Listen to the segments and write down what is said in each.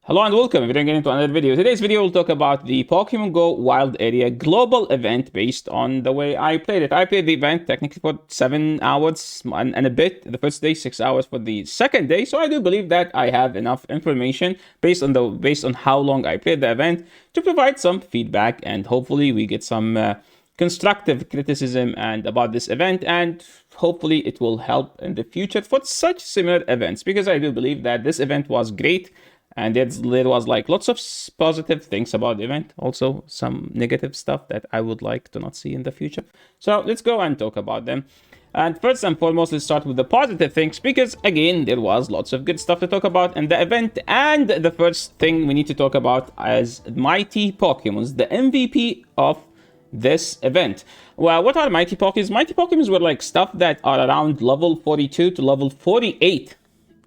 Hello and welcome. We're getting into another video. Today's video will talk about the Pokemon Go Wild Area global event based on the way I played it. I played the event technically for 7 hours and a bit the first day, 6 hours for the second day. So I do believe that I have enough information based on how long I played the event to provide some feedback, and hopefully we get some constructive criticism and about this event, and hopefully it will help in the future for such similar events, because I do believe that this event was great. And there was like lots of positive things about the event, also some negative stuff that I would like to not see in the future. So let's go and talk about them. And first and foremost, let's start with the positive things, because again, there was lots of good stuff to talk about in the event. And the first thing we need to talk about is Mighty Pokemons, the MVP of this event. Well, what are Mighty Pokemons? Mighty Pokemons were like stuff that are around level 42 to level 48.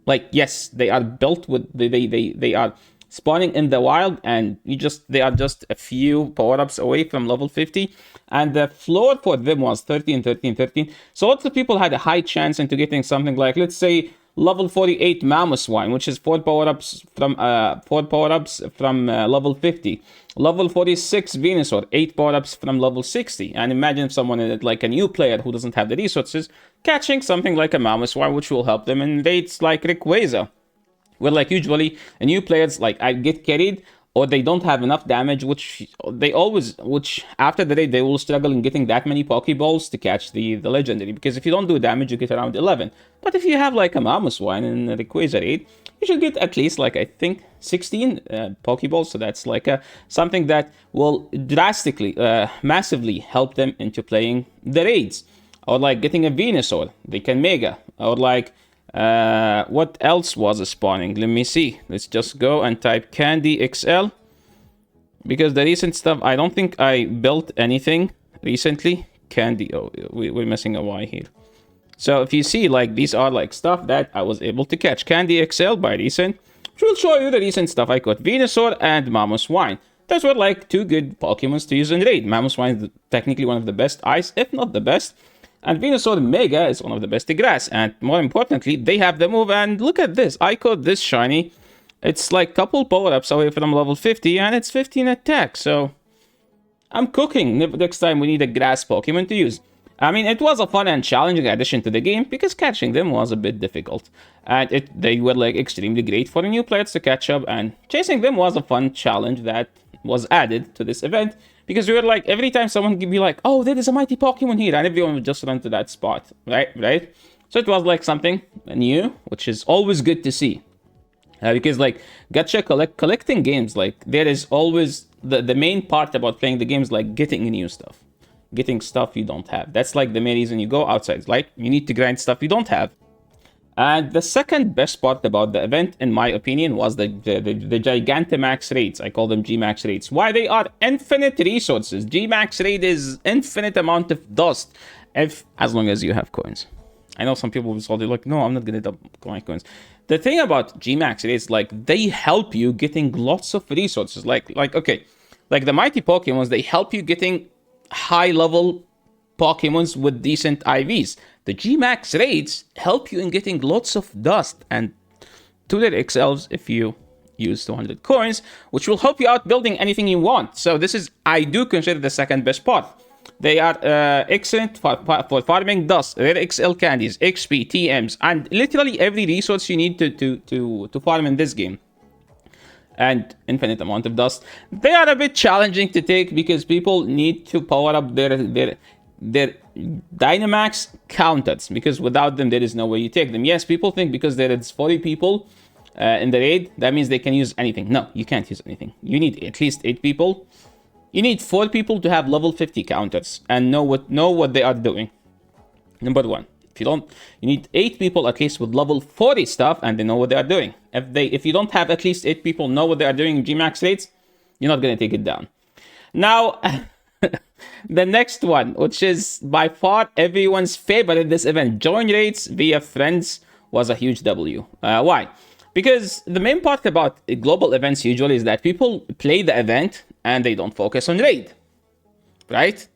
Like, yes, they are built with, they are spawning in the wild, and they are just a few power-ups away from level 50. And the floor for them was 13, 13, 13. So lots of people had a high chance into getting something like, let's say, level 48 Mamoswine, which is 4 power-ups from level 50. Level 46 Venusaur, 8 power-ups from level 60. And imagine if someone like a new player who doesn't have the resources catching something like a Mamoswine, which will help them in raids like Rayquaza, where like usually new players like I get carried, or they don't have enough damage, which after the raid they will struggle in getting that many Pokeballs to catch the legendary, because if you don't do damage you get around 11. But if you have like a Mamoswine in the Rayquaza raid, you should get at least like I think 16 Pokeballs. So that's like something that will drastically, massively help them into playing the raids. Or like getting a Venusaur, they can Mega. Or like what else was spawning? Let me see. Let's just go and type Candy XL, because the recent stuff, I don't think I built anything recently. Candy, oh, we're missing a Y here. So if you see, like, these are like stuff that I was able to catch. Candy XL by recent, which will show you the recent stuff I caught. Venusaur and Mamoswine. Those were like 2 good Pokemons to use in raid. Mamoswine is technically one of the best ice, if not the best. And Venusaur Mega is one of the best to grass. And more importantly, they have the move. And look at this. I caught this shiny. It's like couple power-ups away from level 50. And it's 15 attack. So I'm cooking. Next time we need a grass Pokemon to use. I mean, it was a fun and challenging addition to the game, because catching them was a bit difficult. And they were like extremely great for new players to catch up. And chasing them was a fun challenge that was added to this event. Because we were like, every time someone would be like, oh, there is a mighty Pokemon here, and everyone would just run to that spot, right? So it was like something new, which is always good to see. Because like, gacha collecting games, like there is always, the main part about playing the games, like getting new stuff. Getting stuff you don't have. That's like the main reason you go outside. Like, you need to grind stuff you don't have. And the second best part about the event, in my opinion, was the Gigantamax raids. I call them Gmax raids. Why? They are infinite resources. Gmax raid is infinite amount of dust, as long as you have coins. I know some people will say like, no, I'm not gonna dump my coins. The thing about Gmax raids, like, they help you getting lots of resources. Like okay, like the Mighty Pokemons, they help you getting high level Pokemons with decent IVs. The Gmax raids help you in getting lots of dust and 2 XLs if you use 200 coins, which will help you out building anything you want. So this is, I do consider, the second best part. They are excellent for farming dust, rare XL candies, XP, TMs, and literally every resource you need to farm in this game. And infinite amount of dust. They are a bit challenging to take, because people need to power up their Dynamax counters, because without them there is no way you take them. Yes, people think because there is 40 people in the raid, that means they can use anything. No, you can't use anything. You need at least 8 people. You need 4 people to have level 50 counters and know what they are doing. Number 1. If you don't, you need 8 people at least with level 40 stuff, and they know what they are doing. If you don't have at least 8 people know what they are doing in Gmax raids, you're not gonna take it down. Now, the next one, which is by far everyone's favorite in this event, join raids via friends, was a huge W. Why? Because the main part about global events usually is that people play the event and they don't focus on raid, right?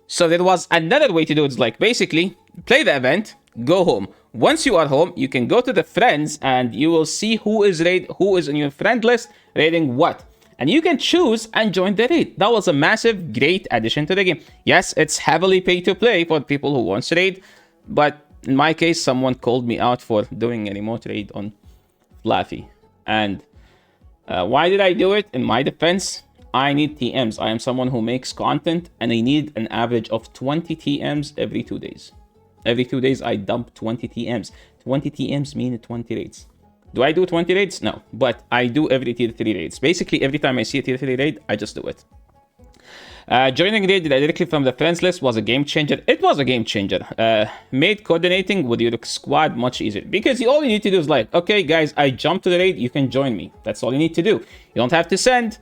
So there was another way to do it. It's like, basically, play the event, go home. Once you are home, you can go to the friends and you will see who is in your friend list raiding what. And you can choose and join the raid. That was a massive, great addition to the game. Yes, it's heavily pay to play for people who want to raid, but in my case, someone called me out for doing a remote raid on Fluffy. And why did I do it? In my defense, I need TMs. I am someone who makes content and I need an average of 20 TMs every 2 days. Every 2 days, I dump 20 TMs. 20 TMs mean 20 raids. Do I do 20 raids? No, but I do every tier 3 raids. Basically, every time I see a tier 3 raid, I just do it. Joining raid directly from the friends list was a game changer. It was a game changer. Made coordinating with your squad much easier. Because all you need to do is like, okay, guys, I jumped to the raid. You can join me. That's all you need to do. You don't have to send.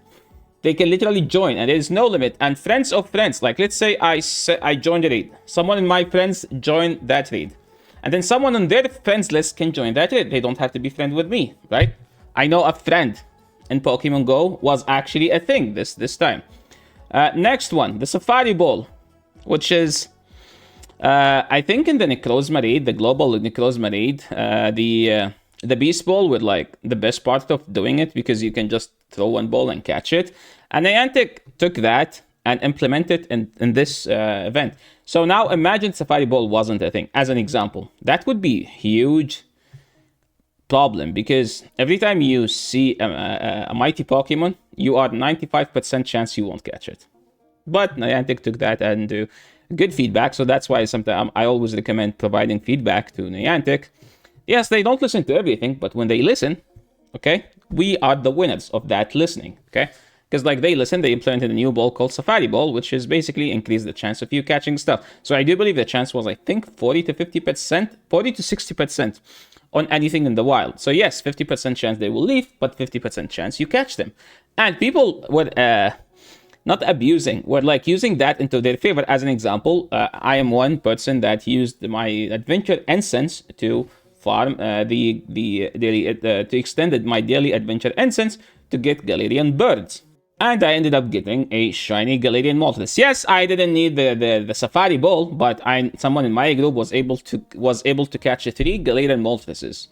They can literally join, and there is no limit. And friends of friends, like let's say I joined the raid. Someone in my friends joined that raid. And then someone on their friends list can join that raid. They don't have to be friends with me, right? I know a friend in Pokemon Go was actually a thing this time. Next one, the Safari Ball, which is, I think in the Necrozma raid, the global Necrozma raid, the Beast Ball with like the best part of doing it because you can just throw one ball and catch it. And Niantic took that and implemented it in this event. So now imagine Safari Ball wasn't a thing, as an example. That would be huge problem because every time you see a mighty Pokemon, you are 95% chance you won't catch it. But Niantic took that and do good feedback, so that's why sometimes I always recommend providing feedback to Niantic. Yes, they don't listen to everything, but when they listen, okay, we are the winners of that listening, okay? Because like they listened, they implemented a new ball called Safari Ball, which is basically increase the chance of you catching stuff. So I do believe the chance was, I think, 40 to 50%, 40 to 60% on anything in the wild. So yes, 50% chance they will leave, but 50% chance you catch them. And people were not abusing, were like using that into their favor. As an example, I am one person that used my adventure incense to farm to extended my daily adventure incense to get Galarian birds. And I ended up getting a shiny Galarian Moltres. Yes, I didn't need the Safari Ball, but someone in my group was able to catch 3 Galarian Moltreses.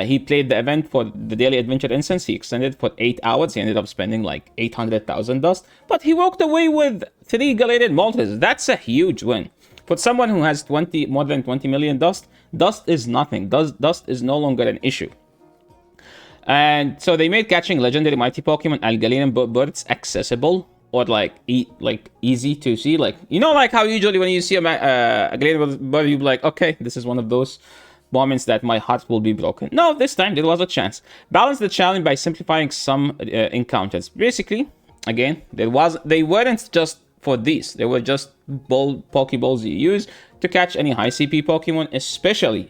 He played the event for the Daily Adventure Instance. He extended for 8 hours. He ended up spending like 800,000 dust. But he walked away with 3 Galarian Moltres. That's a huge win. For someone who has more than 20 million dust, dust is nothing. Dust is no longer an issue. And so they made catching legendary mighty Pokemon and Galarian birds accessible or like easy to see. Like, you know, like how usually when you see a Galarian bird, you're like, okay, this is one of those moments that my heart will be broken. No, this time there was a chance. Balance the challenge by simplifying some encounters. Basically, again, they weren't just for these. They were just Pokeballs you use to catch any high CP Pokemon, especially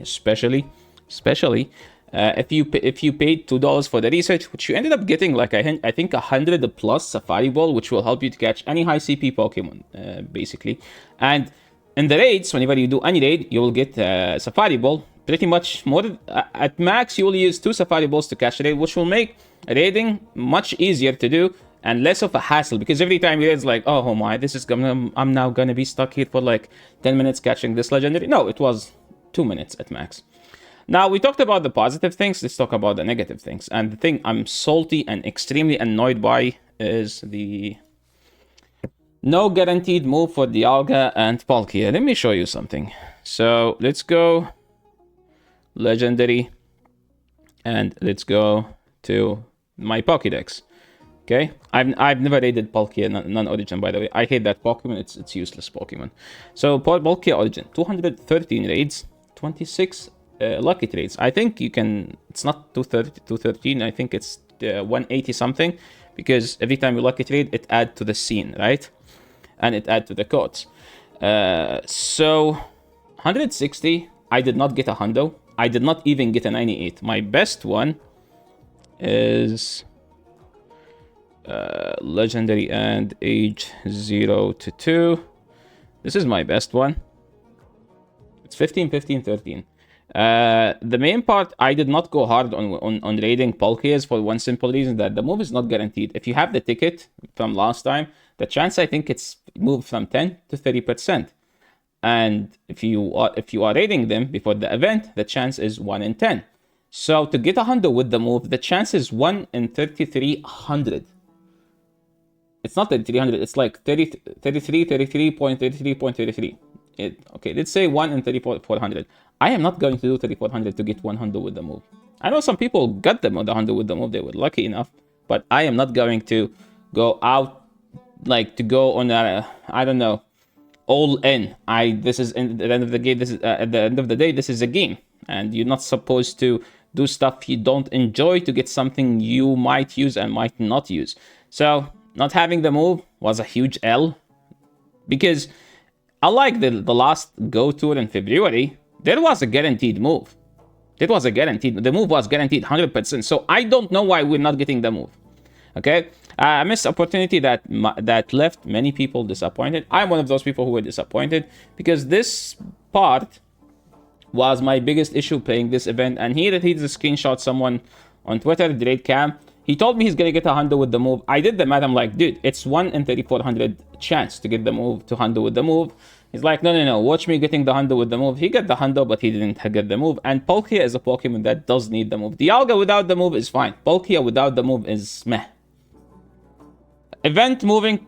if you paid $2 for the research, which you ended up getting like I think 100 plus Safari Ball, which will help you to catch any high CP Pokemon, basically. And in the raids, whenever you do any raid, you will get Safari Ball. Pretty much more at max, you will use 2 Safari Balls to catch a raid, which will make raiding much easier to do and less of a hassle. Because every time you raid, it's like, oh my, I'm now gonna be stuck here for like 10 minutes catching this legendary. No, it was 2 minutes at max. Now, we talked about the positive things. Let's talk about the negative things. And the thing I'm salty and extremely annoyed by is the no guaranteed move for Dialga and Palkia. Let me show you something. So let's go legendary and let's go to my Pokédex. Okay, I've never raided Palkia non-origin, by the way. I hate that Pokemon. It's useless Pokemon. So Palkia origin, 213 raids, 26 lucky trades. I think you can, it's not 213, I think it's 180 something, because every time you lucky trade, it adds to the scene, right? And it adds to the codes. So 160, I did not get a hundo. I did not even get a 98. My best one is legendary and age 0 to 2. This is my best one. It's 15, 15, 13. The main part, I did not go hard on raiding Palkias for one simple reason, that the move is not guaranteed. If you have the ticket from last time, the chance, I think it's moved from 10 to 30%. And if you are raiding them before the event, the chance is 1 in 10. So to get a hundo with the move, the chance is 1 in 3,300. It's not 3,300, it's like 33.33.33. Okay, let's say 1 in 3,400. I am not going to do 3,400 to get 1 hundo with the move. I know some people got them on the hundo with the move, they were lucky enough, but I am not going to go out, like to go on a, I don't know, all in. This is at the end of the game. This is at the end of the day. This is a game, and you're not supposed to do stuff you don't enjoy to get something you might use and might not use. So not having the move was a huge L, because unlike the last Go Tour in February, there was a guaranteed move. It was a guaranteed. The move was guaranteed 100%. So I don't know why we're not getting the move. Okay, a missed opportunity that left many people disappointed. I'm one of those people who were disappointed, because this part was my biggest issue playing this event. And here he's a screenshot someone on Twitter, Drake Cam. He told me he's gonna get a hundo with the move. I did the math. I'm like, dude, it's 1 in 3,400 chance to get the move, to hundo with the move. He's like, no, watch me getting the hundo with the move. He got the hundo, but he didn't get the move. And Palkia is a Pokemon that does need the move. Dialga without the move is fine. Palkia without the move is meh. Event moving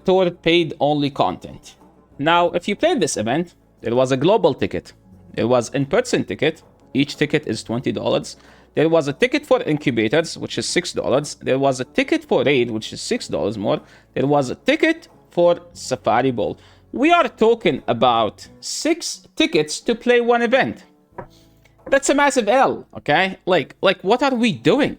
toward paid only content. Now, if you played this event, there was a global ticket. There was in-person ticket. Each ticket is $20. There was a ticket for incubators, which is $6. There was a ticket for raid, which is $6 more. There was a ticket for Safari Bowl. We are talking about 6 tickets to play one event. That's a massive L, okay? Like what are we doing?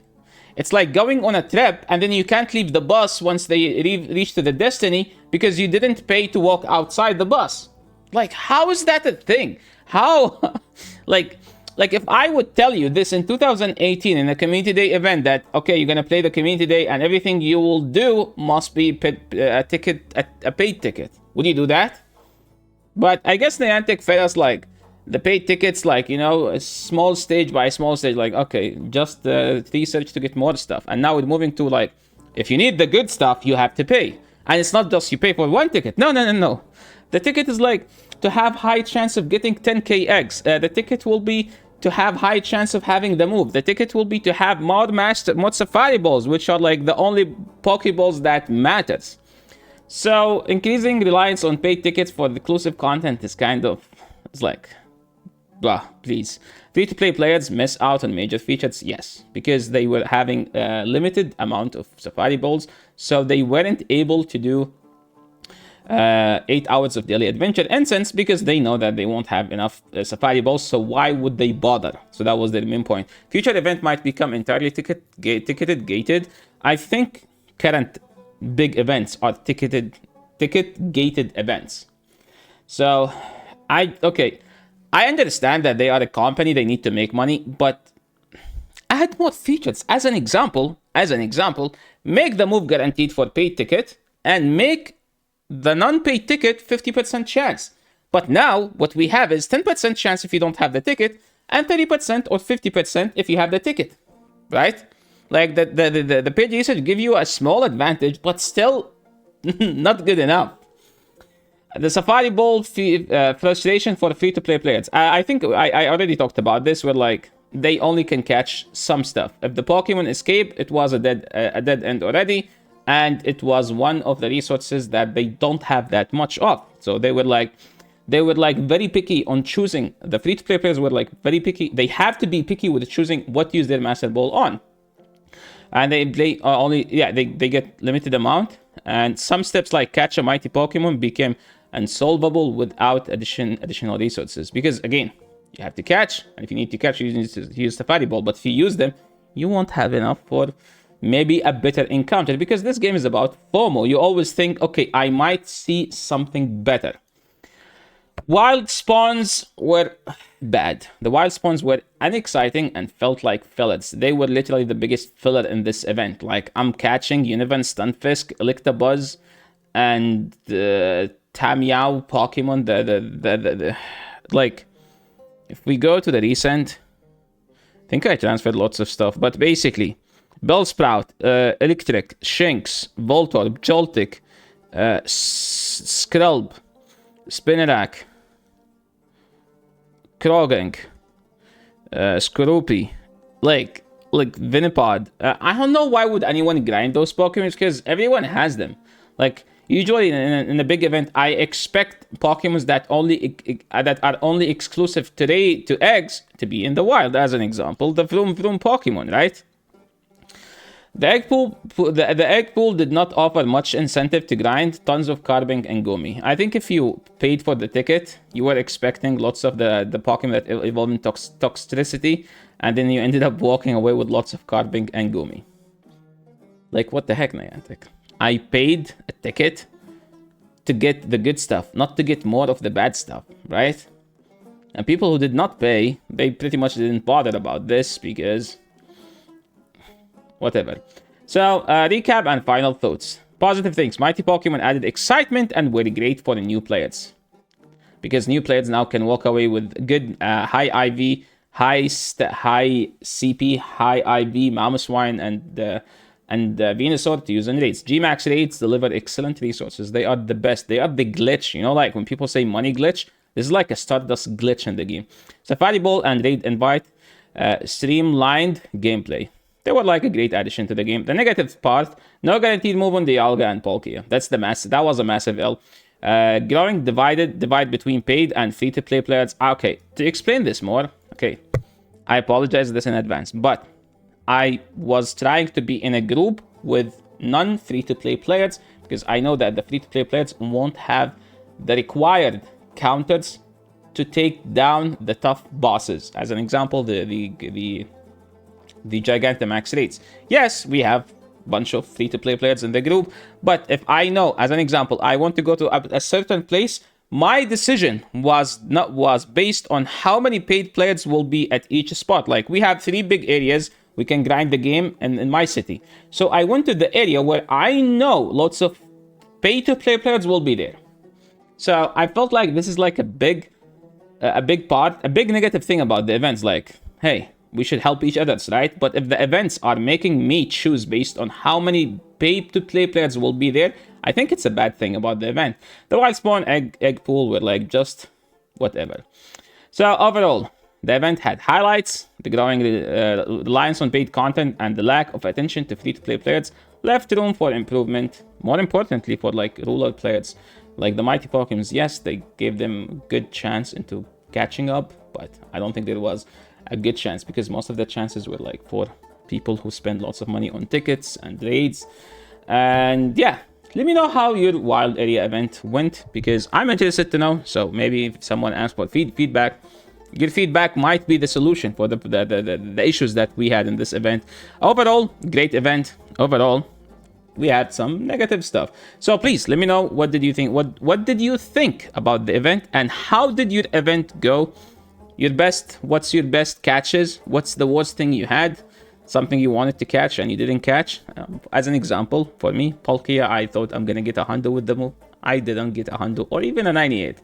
It's like going on a trip and then you can't leave the bus once they reach to the destiny because you didn't pay to walk outside the bus. Like, how is that a thing? How? like if I would tell you this in 2018 in a community day event that, okay, you're going to play the community day and everything you will do must be a paid ticket. Would you do that? But I guess Niantic fed us like the paid tickets, like, you know, a small stage by small stage, like, okay, just research to get more stuff. And now we're moving to like, if you need the good stuff, you have to pay. And it's not just you pay for one ticket. No. The ticket is like to have high chance of getting 10k eggs. The ticket will be to have high chance of having the move. The ticket will be to have mod Safari Balls, which are like the only Pokeballs that matters. So increasing reliance on paid tickets for exclusive content is kind of, it's like, blah, please. Free-to-play players miss out on major features, yes, because they were having a limited amount of Safari Balls, so they weren't able to do 8 hours of daily adventure incense because they know that they won't have enough Safari Balls, so why would they bother? So that was their main point. Future event might become entirely ticketed, gated. I think current big events are ticket-gated events. So, I understand that they are a company, they need to make money, but add more features. As an example, make the move guaranteed for paid ticket and make the non-paid ticket 50% chance. But now what we have is 10% chance if you don't have the ticket and 30% or 50% if you have the ticket, right? Like the paid usage give you a small advantage, but still not good enough. The Safari Bowl frustration for free-to-play players. I think I already talked about this, where like they only can catch some stuff. If the Pokemon escape, it was a dead end already, and it was one of the resources that they don't have that much of. So they were like very picky on choosing. The free-to-play players were like very picky. They have to be picky with choosing what to use their Master Ball on. And they get limited amount. And some steps like catch a mighty Pokemon became unsolvable without additional resources. Because again, you have to catch, and if you need to catch, you need to use Safari Ball. But if you use them, you won't have enough for maybe a better encounter. Because this game is about FOMO. You always think, okay, I might see something better. Wild spawns were bad. The wild spawns were unexciting and felt like fillers. They were literally the biggest filler in this event. Like, I'm catching Univan, Stunfisk, Electabuzz, and Tamiao Pokemon. Like, if we go to the recent, I think I transferred lots of stuff, but basically, Bellsprout, Electric, Shinx, Voltorb, Joltik, Skrelb, Spinarak, Krogeng, Skorupi, like Vinipod. I don't know why would anyone grind those Pokemon, because everyone has them. Like, usually in a big event, I expect Pokemon that are only exclusive today to eggs to be in the wild. As an example, the Vroom Vroom Pokemon, right? The egg pool did not offer much incentive to grind, tons of Carbink and Gumi. I think if you paid for the ticket, you were expecting lots of the Pokemon that evolve in toxicity, and then you ended up walking away with lots of Carbink and Gumi. Like, what the heck, Niantic? I paid a ticket to get the good stuff, not to get more of the bad stuff, right? And people who did not pay, they pretty much didn't bother about this because... whatever. So, recap and final thoughts. Positive things. Mighty Pokemon added excitement and were great for the new players. Because new players now can walk away with good high IV, high CP, high IV, Mamoswine, and Venusaur to use in raids. Gmax raids deliver excellent resources. They are the best. They are the glitch. You know, like when people say money glitch, this is like a Stardust glitch in the game. Safari Ball and Raid Invite, streamlined gameplay. They were like a great addition to the game. The negative part, no guaranteed move on Dialga and Palkia. That was a massive L. Growing divide between paid and free-to-play players. Okay, to explain this more, okay, I apologize this in advance, but I was trying to be in a group with non-free-to-play players because I know that the free-to-play players won't have the required counters to take down the tough bosses. As an example, the Gigantamax raids. Yes, we have a bunch of free-to-play players in the group, but if I know, as an example, I want to go to a certain place, my decision was based on how many paid players will be at each spot. Like, we have 3 big areas we can grind the game in my city. So I went to the area where I know lots of pay-to-play players will be there. So I felt like this is like a big negative thing about the events. Like, hey, we should help each other, right? But if the events are making me choose based on how many pay-to-play players will be there, I think it's a bad thing about the event. The wild spawn egg pool were like just whatever. So overall, the event had highlights. The growing reliance on paid content and the lack of attention to free-to-play players left room for improvement. More importantly, for like rural players, like the Mighty Pokemon, yes, they gave them good chance into catching up, but I don't think there was a good chance because most of the chances were like for people who spend lots of money on tickets and raids. And yeah, let me know how your wild area event went because I'm interested to know. So maybe if someone asks for feedback, your feedback might be the solution for the issues that we had in this event. Overall, great event. Overall, we had some negative stuff. So please let me know, what did you think? What did you think about the event and how did your event go? What's your best catches? What's the worst thing you had? Something you wanted to catch and you didn't catch? As an example, for me, Palkia, I thought I'm gonna get a 100 with the move. I didn't get a 100 or even a 98.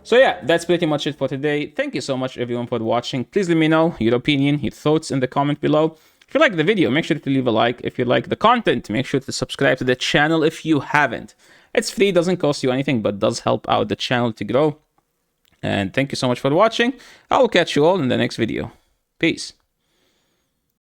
So yeah, that's pretty much it for today. Thank you so much everyone for watching. Please let me know your opinion, your thoughts in the comment below. If you like the video, make sure to leave a like. If you like the content, make sure to subscribe to the channel if you haven't. It's free, doesn't cost you anything, but does help out the channel to grow. And thank you so much for watching. I will catch you all in the next video. Peace.